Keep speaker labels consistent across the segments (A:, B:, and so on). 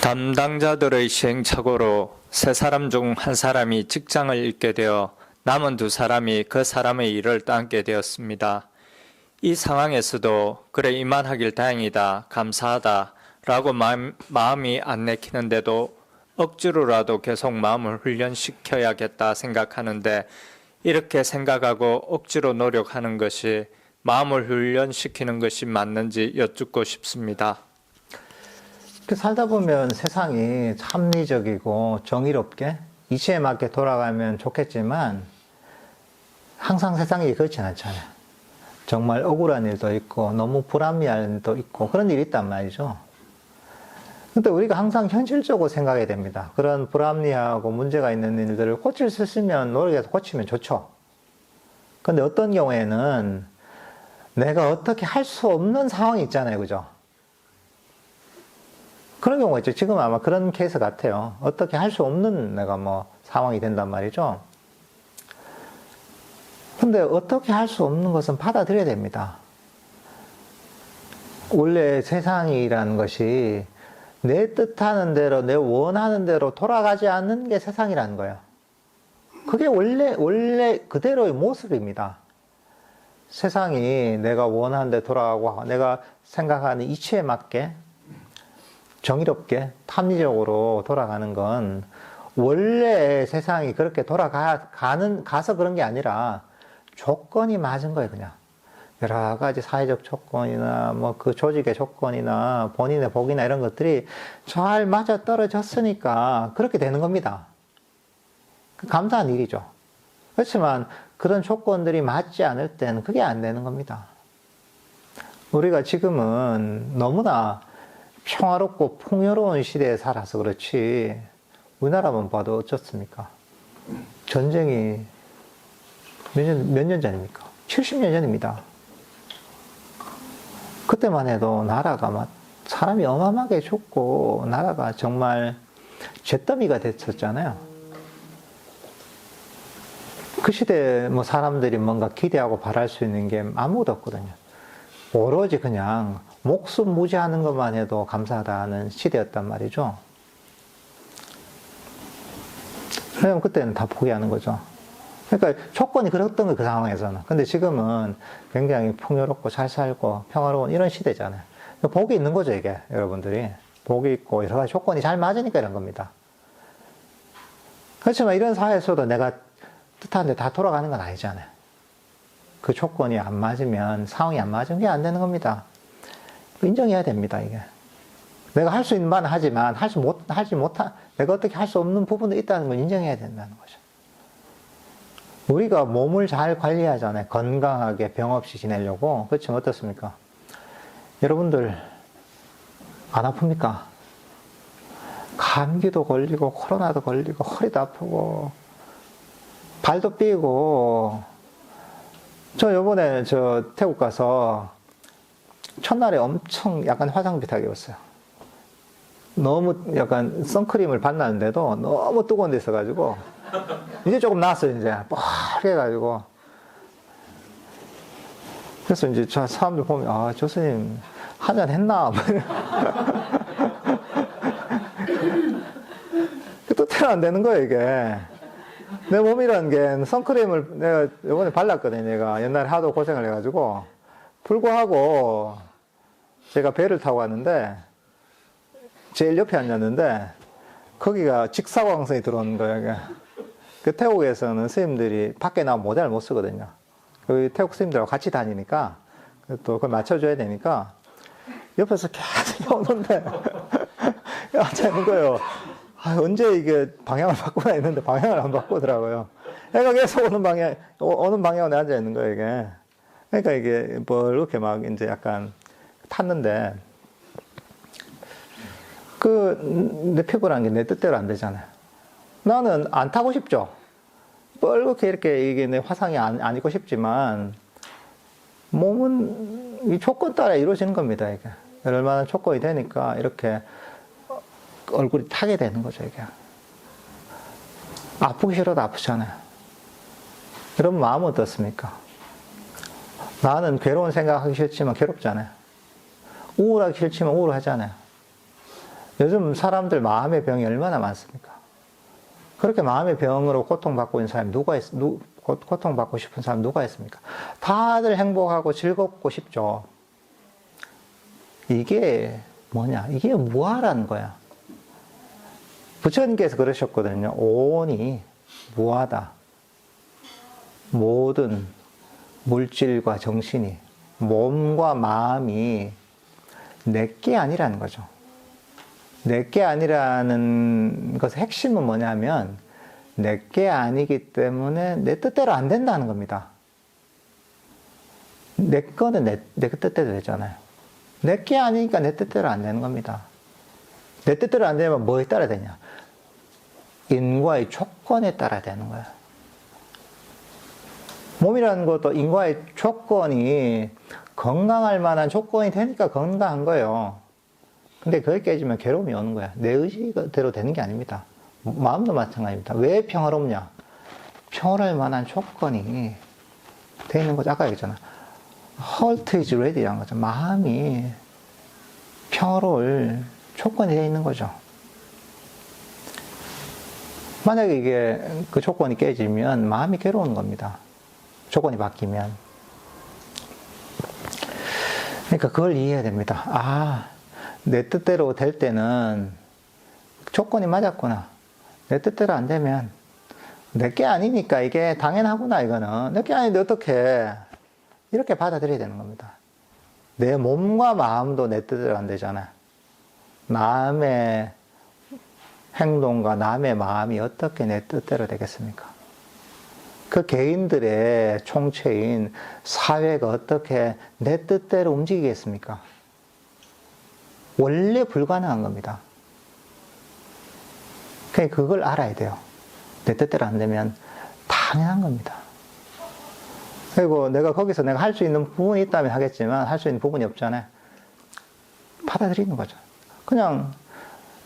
A: 담당자들의 시행착오로 세 사람 중 한 사람이 직장을 잃게 되어 남은 두 사람이 그 사람의 일을担게 되었습니다. 이 상황에서도 그래 이만하길 다행이다, 감사하다 라고 마음이 안 내키는데도 억지로라도 계속 마음을 훈련시켜야겠다 생각하는데, 이렇게 생각하고 억지로 노력하는 것이 마음을 훈련시키는 것이 맞는지 여쭙고 싶습니다.
B: 살다 보면 세상이 합리적이고 정의롭게 이치에 맞게 돌아가면 좋겠지만 항상 세상이 그렇진 않잖아요. 정말 억울한 일도 있고 너무 불합리한 일도 있고 그런 일이 있단 말이죠. 근데 우리가 항상 현실적으로 생각해야 됩니다. 그런 불합리하고 문제가 있는 일들을 고칠 수 있으면 노력해서 고치면 좋죠. 근데 어떤 경우에는 내가 어떻게 할 수 없는 상황이 있잖아요. 그죠? 그런 경우가 있죠. 지금 아마 그런 케이스 같아요. 어떻게 할 수 없는 내가 상황이 된단 말이죠. 근데 어떻게 할 수 없는 것은 받아들여야 됩니다. 원래 세상이라는 것이 내 뜻하는 대로, 내 원하는 대로 돌아가지 않는 게 세상이라는 거예요. 그게 원래 그대로의 모습입니다. 세상이 내가 원하는 대 돌아가고 내가 생각하는 이치에 맞게 정의롭게 합리적으로 돌아가는 건 원래 세상이 그렇게 가서 그런 게 아니라 조건이 맞은 거예요. 그냥 여러 가지 사회적 조건이나 그 조직의 조건이나 본인의 복이나 이런 것들이 잘 맞아 떨어졌으니까 그렇게 되는 겁니다. 감사한 일이죠. 그렇지만 그런 조건들이 맞지 않을 땐 그게 안 되는 겁니다. 우리가 지금은 너무나 평화롭고 풍요로운 시대에 살아서 그렇지 우리나라만 봐도 어쩌습니까? 전쟁이 몇 년 전입니까? 70년 전입니다. 그때만 해도 나라가 막 사람이 어마어마하게 죽고 나라가 정말 잿더미가 됐었잖아요. 그 시대에 사람들이 뭔가 기대하고 바랄 수 있는 게 아무것도 없거든요. 오로지 그냥 목숨 무지하는 것만 해도 감사하다는 시대였단 말이죠. 왜냐면 그때는 다 포기하는 거죠. 그러니까 조건이 그랬던 거예요, 그 상황에서는. 근데 지금은 굉장히 풍요롭고 잘 살고 평화로운 이런 시대잖아요. 복이 있는 거죠, 이게, 여러분들이. 복이 있고 여러 가지 조건이 잘 맞으니까 이런 겁니다. 그렇지만 이런 사회에서도 내가 뜻한 데 다 돌아가는 건 아니잖아요. 그 조건이 안 맞으면, 상황이 안 맞으면 그게 안 되는 겁니다. 인정해야 됩니다, 이게. 내가 할 수 있는 바는 하지만, 내가 어떻게 할 수 없는 부분도 있다는 걸 인정해야 된다는 거죠. 우리가 몸을 잘 관리하잖아요. 건강하게 병 없이 지내려고. 그렇지만 어떻습니까? 여러분들, 안 아픕니까? 감기도 걸리고, 코로나도 걸리고, 허리도 아프고, 발도 삐고, 저 요번에 태국 가서 첫날에 엄청 약간 화상비 타게 왔어요. 너무 약간 선크림을 발랐는데도 너무 뜨거운 데 있어가지고 이제 조금 나았어요. 이제 뻘해가지고 그래서 이제 저 사람들 보면 저 스님 한잔 했나? 뜻대로 안 되는 거예요, 이게. 내 몸이라는 게 선크림을 내가 요번에 발랐거든요. 내가 옛날에 하도 고생을 해가지고. 불구하고 제가 배를 타고 왔는데 제일 옆에 앉았는데 거기가 직사광선이 들어오는 거예요. 그 태국에서는 스님들이 밖에 나오면 모자를 못 쓰거든요. 그 태국 스님들하고 같이 다니니까 또 그걸 맞춰줘야 되니까 옆에서 계속 오는데 앉아있는 거예요. 언제 이게 방향을 바꾸나 했는데 방향을 안 바꾸더라고요. 애가 계속 오는 방향으로 앉아 있는 거예요, 이게. 그러니까 이게 이렇게 막 이제 약간 탔는데, 내 피부라는 게 내 뜻대로 안 되잖아요. 나는 안 타고 싶죠. 뻘겋게 이렇게 이게 내 화상이 안 입고 싶지만, 몸은 이 조건 따라 이루어지는 겁니다, 이게. 얼마나 조건이 되니까 이렇게 얼굴이 타게 되는 거죠, 이게. 아프기 싫어도 아프잖아요. 여러분 마음은 어떻습니까? 나는 괴로운 생각하기 싫지만 괴롭잖아요. 우울하기 싫지만 우울하잖아요. 요즘 사람들 마음의 병이 얼마나 많습니까? 그렇게 마음의 병으로 고통받고 있는 사람이 고통받고 싶은 사람 누가 있습니까? 다들 행복하고 즐겁고 싶죠. 이게 뭐냐? 이게 무아라는 거야. 부처님께서 그러셨거든요. 오온이 무아다. 모든 물질과 정신이, 몸과 마음이 내게 아니라는 거죠. 내게 아니라는 것의 핵심은 뭐냐면 내게 아니기 때문에 내 뜻대로 안 된다는 겁니다. 내 거는 내 뜻대로 되잖아요. 내게 아니니까 내 뜻대로 안 되는 겁니다. 내 뜻대로 안 되면 뭐에 따라 되냐? 인과의 조건에 따라 되는 거야. 몸이라는 것도 인과의 조건이 건강할 만한 조건이 되니까 건강한 거예요. 근데 그게 깨지면 괴로움이 오는 거야. 내 의지대로 되는 게 아닙니다. 마음도 마찬가지입니다. 왜 평화롭냐? 평화할 만한 조건이 돼 있는 거죠. 아까 얘기했잖아. Heart is ready라는 거죠. 마음이 평화로울 조건이 돼 있는 거죠. 만약에 이게 그 조건이 깨지면 마음이 괴로운 겁니다. 조건이 바뀌면. 그러니까 그걸 이해해야 됩니다. 아, 내 뜻대로 될 때는 조건이 맞았구나. 내 뜻대로 안 되면 내게 아니니까 이게 당연하구나. 이거는 내게 아닌데 어떻게 이렇게 받아들여야 되는 겁니다. 내 몸과 마음도 내 뜻대로 안 되잖아. 남의 행동과 남의 마음이 어떻게 내 뜻대로 되겠습니까? 그 개인들의 총체인 사회가 어떻게 내 뜻대로 움직이겠습니까? 원래 불가능한 겁니다. 그러니까 그걸 알아야 돼요. 내 뜻대로 안 되면 당연한 겁니다. 그리고 내가 거기서 내가 할 수 있는 부분이 있다면 하겠지만 할 수 있는 부분이 없잖아요. 받아들이는 거죠. 그냥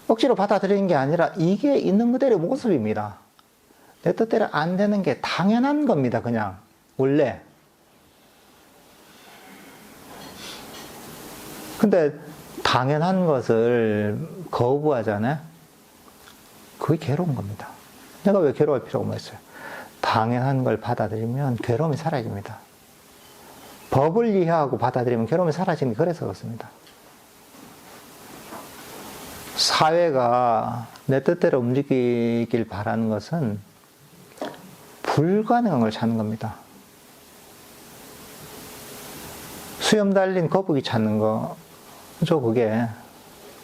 B: 억지로 받아들이는 게 아니라 이게 있는 그대로의 모습입니다. 내 뜻대로 안 되는 게 당연한 겁니다. 그냥 원래. 근데 당연한 것을 거부하잖아요. 그게 괴로운 겁니다. 내가 왜 괴로울 필요가 뭐 있어요? 당연한 걸 받아들이면 괴로움이 사라집니다. 법을 이해하고 받아들이면 괴로움이 사라지는 게 그래서 그렇습니다. 사회가 내 뜻대로 움직이길 바라는 것은 불가능한 걸 찾는 겁니다. 수염 달린 거북이 찾는 거죠, 그게.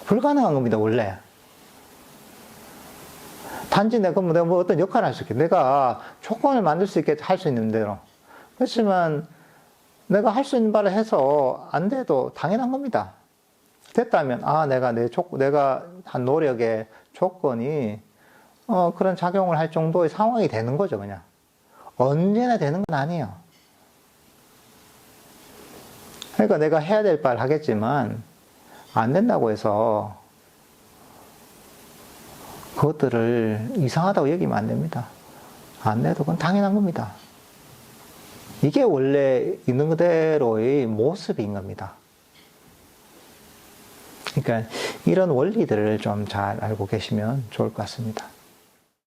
B: 불가능한 겁니다, 원래. 단지 내가 뭐 어떤 역할을 할 수 있게, 내가 조건을 만들 수 있게 할 수 있는 대로. 그렇지만 내가 할 수 있는 바를 해서 안 돼도 당연한 겁니다. 됐다면, 아, 내가 한 노력의 조건이, 그런 작용을 할 정도의 상황이 되는 거죠, 그냥. 언제나 되는 건 아니에요. 그러니까 내가 해야 될 바를 하겠지만, 안 된다고 해서, 그것들을 이상하다고 여기면 안 됩니다. 안 돼도 그건 당연한 겁니다. 이게 원래 있는 그대로의 모습인 겁니다. 그러니까 이런 원리들을 좀 잘 알고 계시면 좋을 것 같습니다.